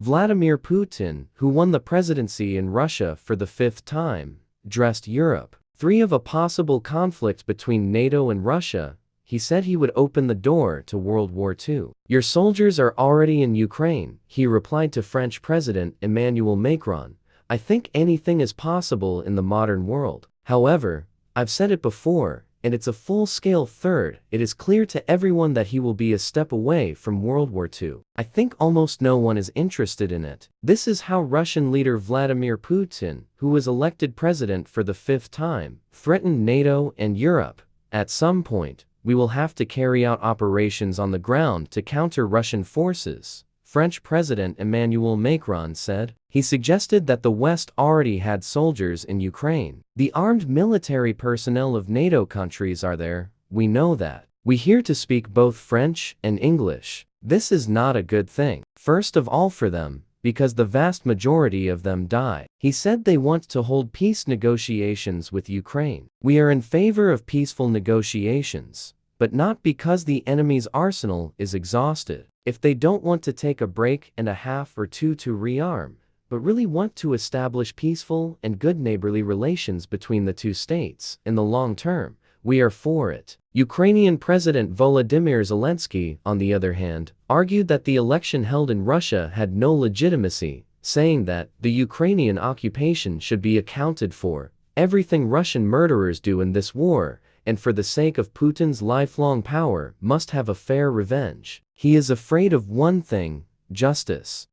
Vladimir Putin, who won the presidency in Russia for the 5th time, addressed Europe. 3 of a possible conflict between NATO and Russia, he said he would open the door to World War II. Your soldiers are already in Ukraine, he replied to French President Emmanuel Macron. I think anything is possible in the modern world. However, I've said it before, and it's a full-scale third. It is clear to everyone that he will be a step away from World War II. I think almost no one is interested in it. This is how Russian leader Vladimir Putin, who was elected president for the 5th time, threatened NATO and Europe. At some point, we will have to carry out operations on the ground to counter Russian forces, French President Emmanuel Macron said. He suggested that the West already had soldiers in Ukraine. The armed military personnel of NATO countries are there, we know that. We here to speak both French and English. This is not a good thing. First of all for them, because the vast majority of them die. He said they want to hold peace negotiations with Ukraine. We are in favor of peaceful negotiations, but not because the enemy's arsenal is exhausted. If they don't want to take a break and a half or two to rearm, but really want to establish peaceful and good neighborly relations between the two states in the long term, we are for it. Ukrainian President Volodymyr Zelensky, on the other hand, argued that the election held in Russia had no legitimacy, saying that the Ukrainian occupation should be accounted for, everything Russian murderers do in this war, and for the sake of Putin's lifelong power, must have a fair revenge. He is afraid of one thing: justice.